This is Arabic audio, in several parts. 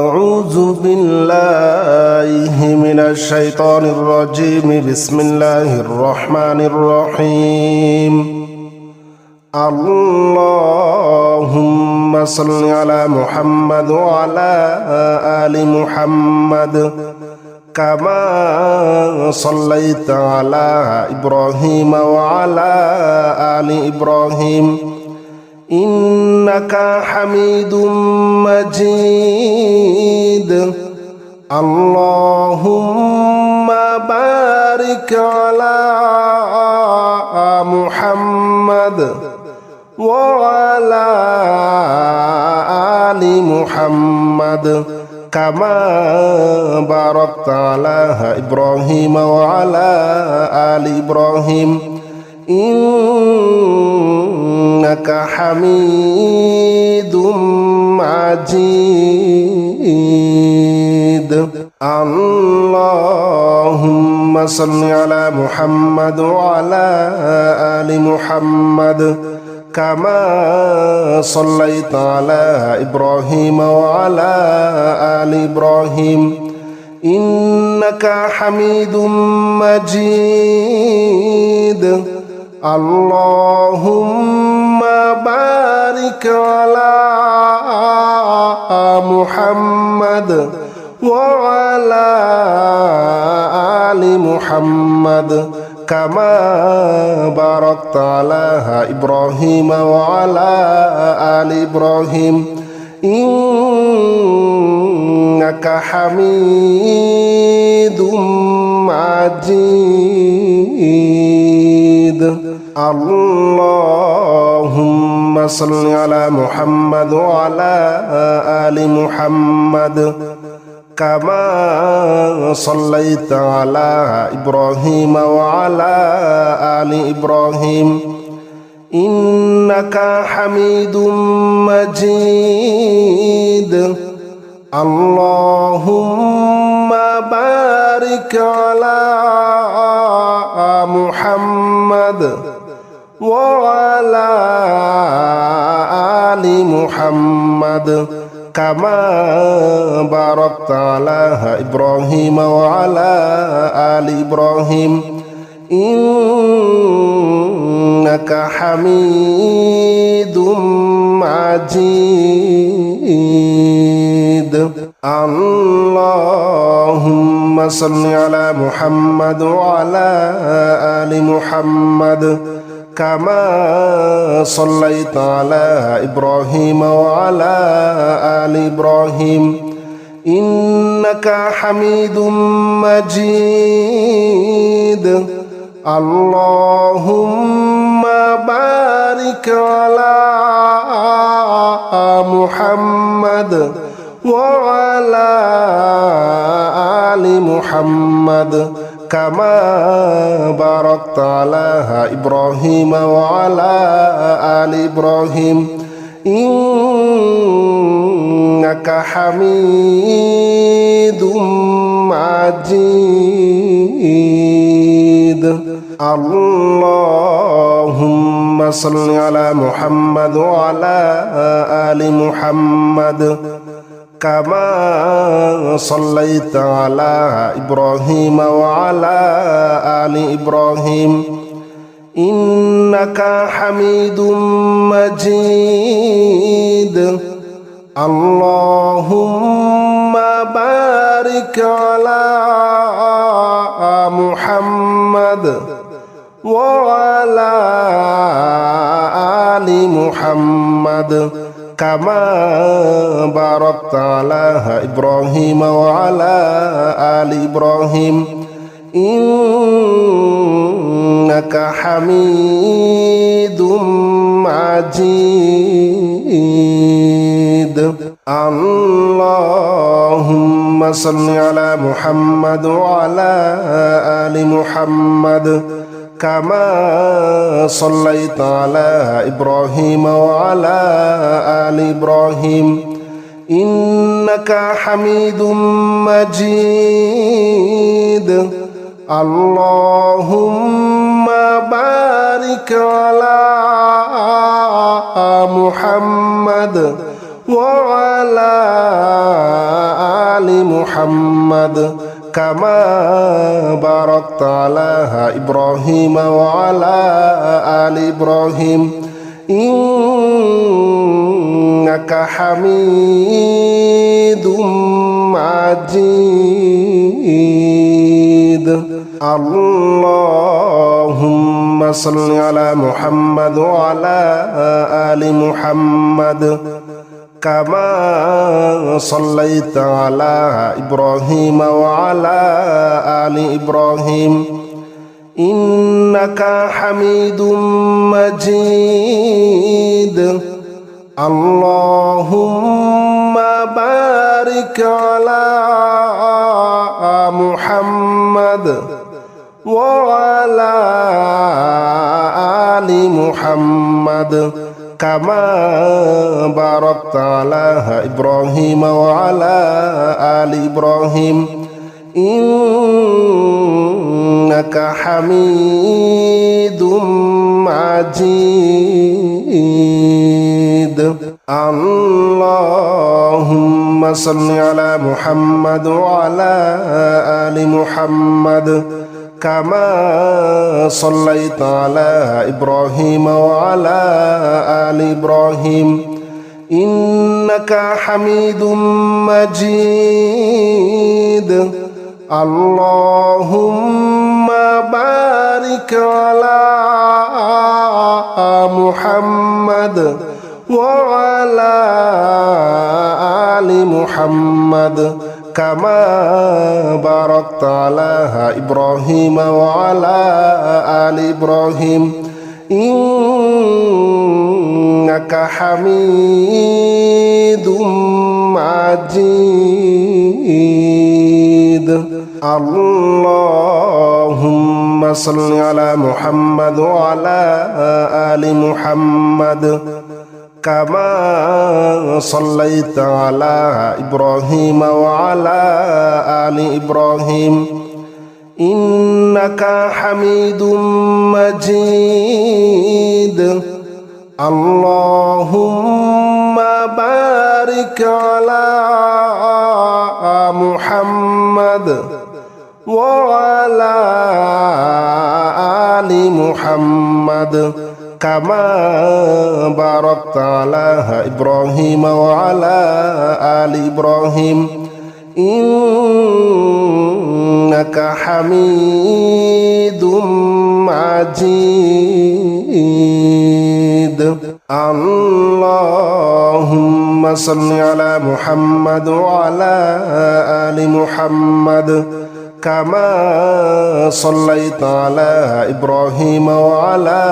أعوذ بالله من الشيطان الرجيم بسم الله الرحمن الرحيم اللهم صل على محمد وعلى آل محمد كما صليت على إبراهيم وعلى آل إبراهيم إنك حميد مجيد اللهم بارك على محمد وعلى آل محمد كما باركت على إبراهيم وعلى آل إبراهيم إنك حميد مجيد اللهم صل على محمد وعلى آل محمد كما صليت على إبراهيم وعلى آل إبراهيم إنك حميد مجيد اللهم بارك على محمد وعلى آل محمد كما باركت على إبراهيم وعلى آل إبراهيم إنك حميد مجيد اللهم صل على محمد وعلى آل محمد كما صليت على إبراهيم وعلى آل إبراهيم إنك حميد مجيد اللهم بارك على محمد وعلى آل محمد كما باركت على إبراهيم وعلى آل إبراهيم إنك حميد مجيد اللهم صل على محمد وعلى آل محمد كما صليت على إبراهيم وعلى آل إبراهيم إنك حميد مجيد اللهم بارك على محمد وعلى آل محمد كما باركت على إبراهيم وعلى آل إبراهيم إنك حميد مجيد اللهم صل على محمد وعلى آل محمد كما صليت على إبراهيم وعلى آل إبراهيم إنك حميد مجيد اللهم بارك على محمد وعلى آل محمد كما باركت على إبراهيم وعلى آل إبراهيم إنك حميد مجيد اللهم صل على محمد وعلى آل محمد كما صليت على إبراهيم وعلى آل إبراهيم إنك حميد مجيد اللهم بارك على محمد وعلى محمد كما باركت على إبراهيم وعلى آل إبراهيم إنك حميد مجيد اللهم صل على محمد وعلى آل محمد كما صليت على إبراهيم وعلى آل إبراهيم إنك حميد مجيد اللهم بارك على محمد وعلى آل محمد كما باركت على إبراهيم وعلى آل إبراهيم إنك حميد مجيد اللهم صل على محمد وعلى آل محمد كما صليت على إبراهيم وعلى آل إبراهيم إنك حميد مجيد اللهم بارك على محمد وعلى آل محمد كما باركت على إبراهيم وعلى آل إبراهيم إنك حميد مجيد اللهم صل على محمد وعلى آل محمد كما صليت على إبراهيم وعلى آل إبراهيم إنك حميد مجيد اللهم بارك على محمد وعلى آل محمد كما باركت على إبراهيم وعلى آل إبراهيم إنك حميد مجيد اللهم صل على محمد وعلى آل محمد كما صليت على إبراهيم وعلى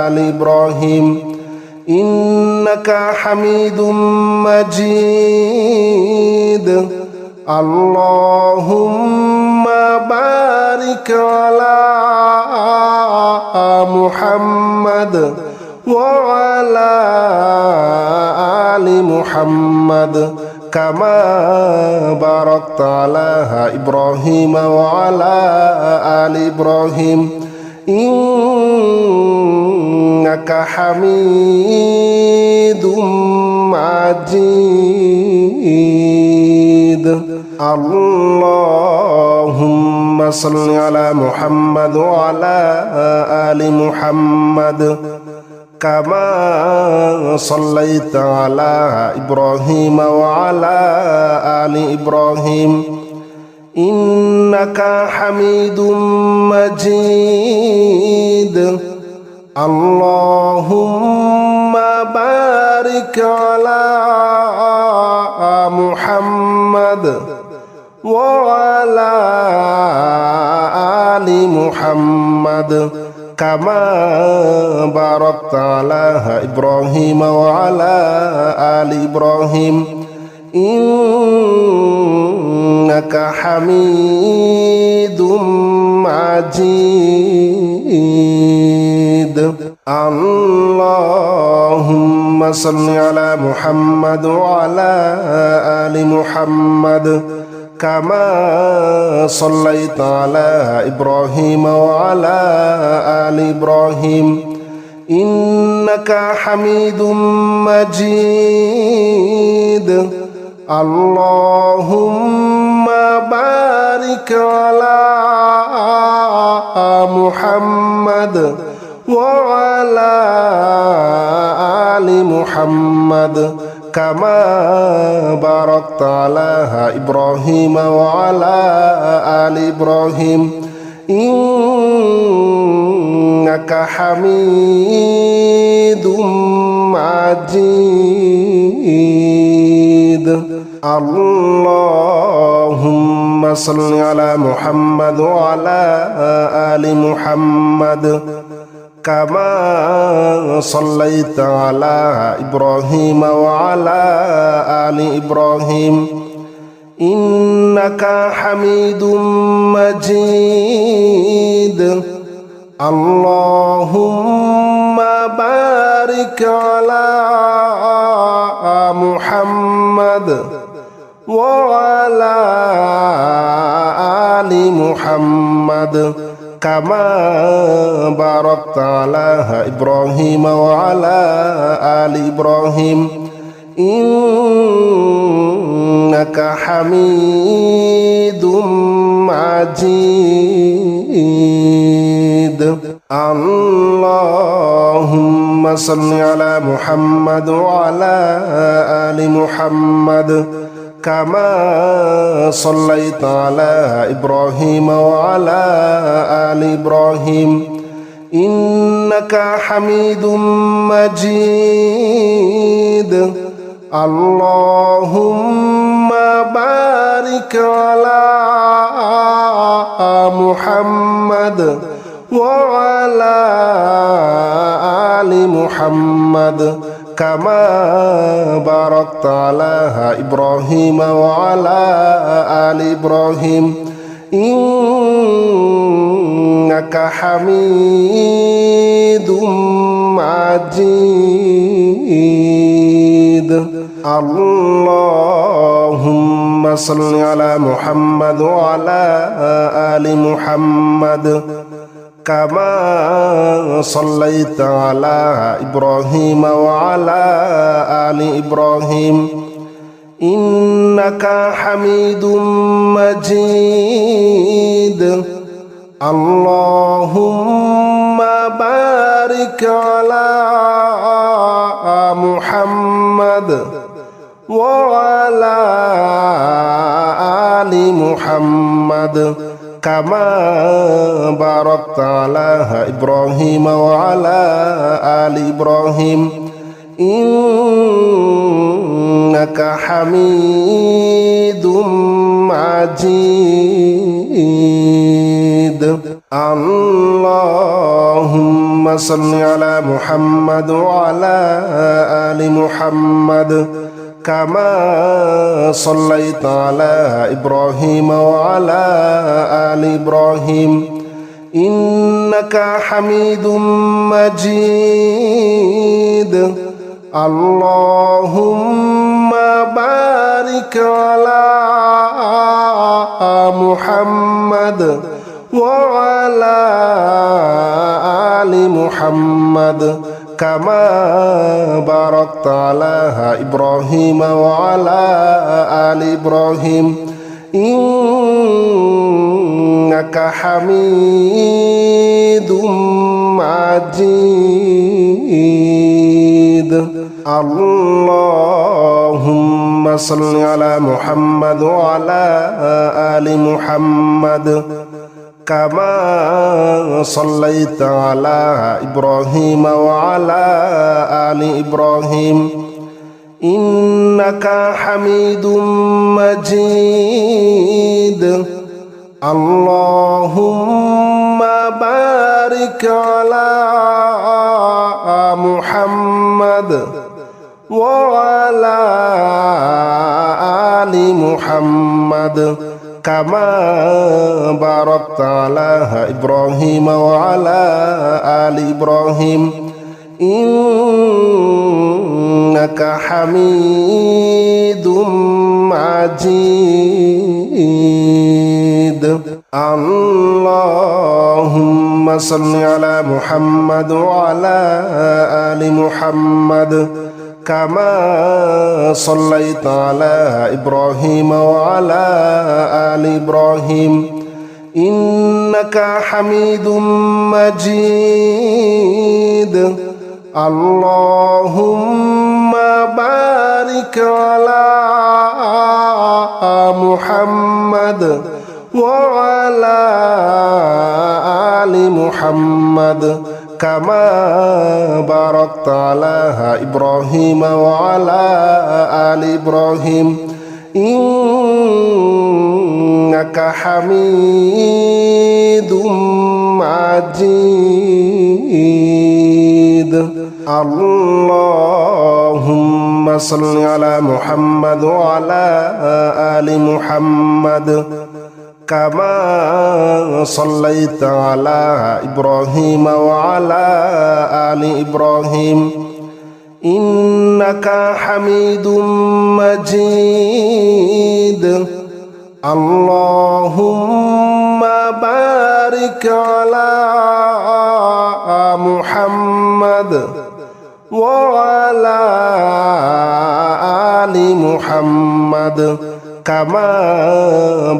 آل إبراهيم إنك حميد مجيد اللهم بارك على محمد وعلى آل محمد كما باركت على إبراهيم وعلى آل إبراهيم إنك حميد مجيد اللهم صل على محمد وعلى آل محمد كما صليت على إبراهيم وعلى آل إبراهيم إنك حميد مجيد اللهم بارك على محمد وعلى آل محمد كما باركت على إبراهيم وعلى آل إبراهيم إنك حميد مجيد اللهم صل على محمد وعلى آل محمد كما صليت على إبراهيم وعلى آل إبراهيم إنك حميد مجيد اللهم على محمد وعلى آل محمد كما باركت على إبراهيم وعلى آل إبراهيم إنك حميد مجيد اللهم صل على محمد وعلى آل محمد كما صليت على إبراهيم وعلى آل إبراهيم إنك حميد مجيد اللهم بارك على محمد وعلى آل محمد كما باركت على إبراهيم وعلى آل إبراهيم إنك حميد مجيد اللهم صل على محمد وعلى آل محمد كما صليت على إبراهيم وعلى آل إبراهيم إنك حميد مجيد اللهم بارك على محمد وعلى آل محمد كما باركت على إبراهيم وعلى آل إبراهيم إنك حميد مجيد اللهم صل على محمد وعلى آل محمد كما صليت على إبراهيم وعلى آل إبراهيم إنك حميد مجيد اللهم بارك على محمد وعلى آل محمد كما باركت على إبراهيم وعلى آل إبراهيم إنك حميد مجيد اللهم صل على محمد وعلى آل محمد كما صليت على إبراهيم وعلى آل إبراهيم إنك حميد مجيد اللهم بارك على محمد وعلى آل محمد كما باركت على إبراهيم وعلى آل إبراهيم إنك حميد مجيد اللهم صل على محمد وعلى آل محمد كما صليت على إبراهيم وعلى آل إبراهيم إنك حميد مجيد اللهم بارك على محمد وعلى آل محمد كما باركت على إبراهيم وعلى آل إبراهيم إنك حميد مجيد اللهم صل على محمد وعلى آل محمد كما صليت على إبراهيم وعلى آل إبراهيم إنك حميد مجيد اللهم بارك على محمد وعلى آل محمد كما باركت على إبراهيم وعلى آل إبراهيم إنك حميد مجيد اللهم صل على محمد وعلى آل محمد كما صليت على إبراهيم وعلى آل إبراهيم إنك حميد مجيد اللهم بارك على محمد وعلى آل محمد كما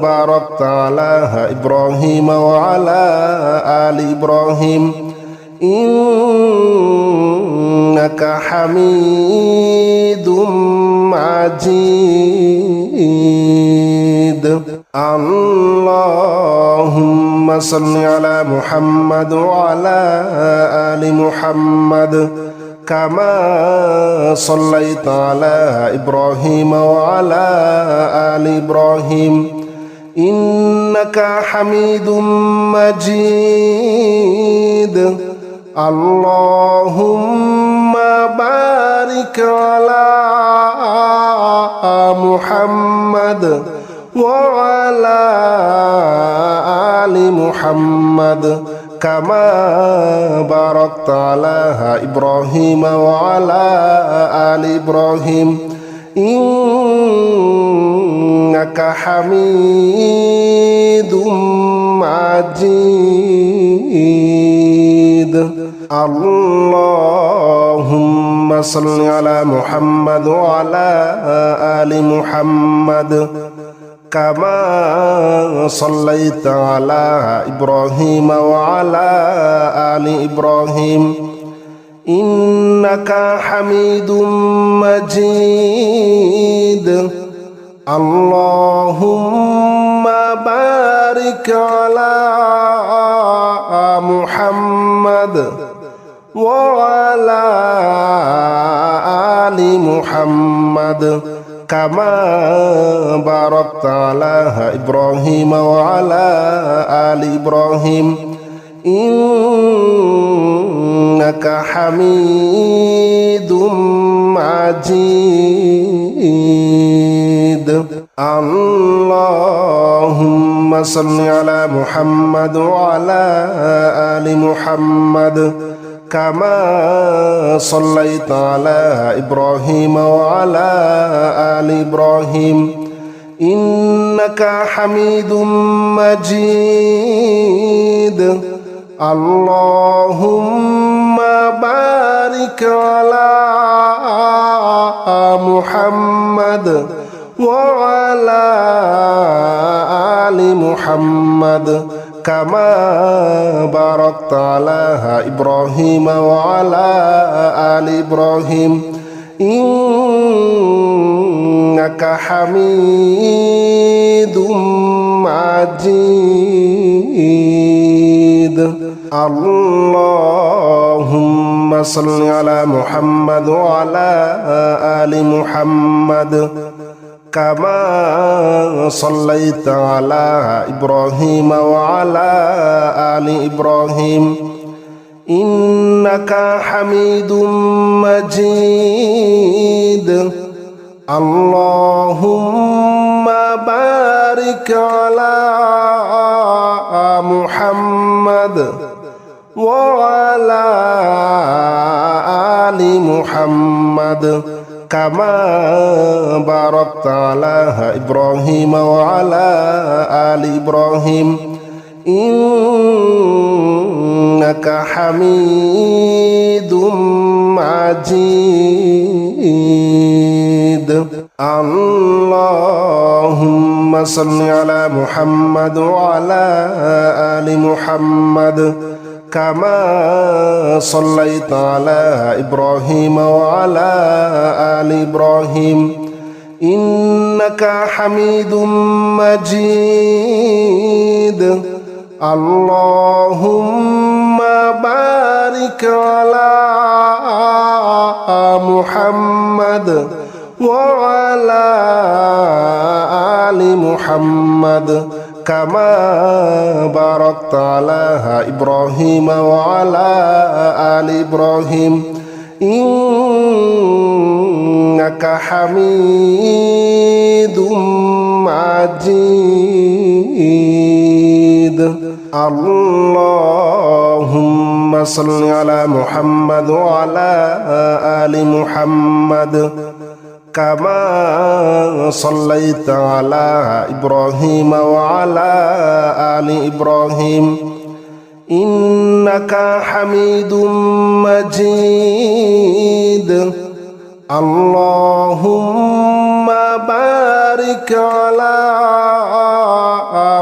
باركت على إبراهيم وعلى آل إبراهيم إنك حميد مجيد اللهم صل على محمد وعلى آل محمد كما صليت على إبراهيم وعلى آل إبراهيم إنك حميد مجيد اللهم بارك على محمد وعلى آل محمد كما باركت على إبراهيم وعلى آل إبراهيم إنك حميد مجيد اللهم صل على محمد وعلى آل محمد كما صليت على إبراهيم وعلى آل إبراهيم إنك حميد مجيد اللهم بارك على محمد وعلى آل محمد كما باركت على إبراهيم وعلى آل إبراهيم إنك حميد مجيد اللهم صل على محمد وعلى آل محمد كما صليت على إبراهيم وعلى آل إبراهيم إنك حميد مجيد اللهم بارك على محمد وعلى آل محمد كما باركت على إبراهيم وعلى آل إبراهيم إنك حميد مجيد اللهم صل على محمد وعلى آل محمد كما صليت على إبراهيم وعلى آل إبراهيم إنك حميد مجيد اللهم بارك على محمد وعلى آل محمد كما باركت على إبراهيم وعلى آل إبراهيم إنك حميد مجيد اللهم صل على محمد وعلى آل محمد كما صليت على إبراهيم وعلى آل إبراهيم إنك حميد مجيد اللهم بارك على محمد وعلى آل محمد كما باركت على إبراهيم وعلى آل إبراهيم إنك حميد مجيد اللهم صل على محمد وعلى آل محمد كما صليت على إبراهيم وعلى آل إبراهيم إنك حميد مجيد اللهم بارك على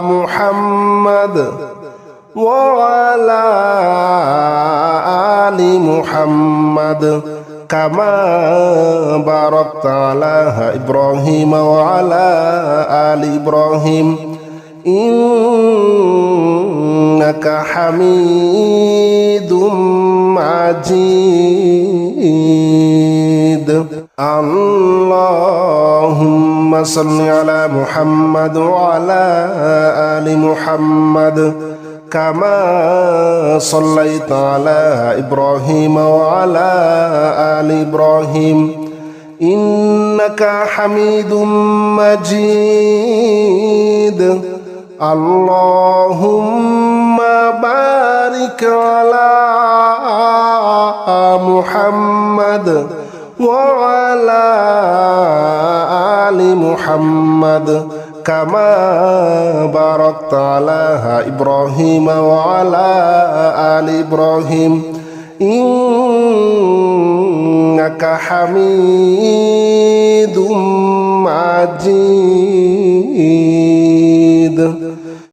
محمد وعلى آل محمد كما باركت على إبراهيم وعلى آل إبراهيم إنك حميد مجيد اللهم صل على محمد وعلى آل محمد كما صليت على إبراهيم وعلى آل إبراهيم إنك حميد مجيد اللهم بارك على محمد وعلى آل محمد كما باركت على إبراهيم وعلى آل إبراهيم إنك حميد مجيد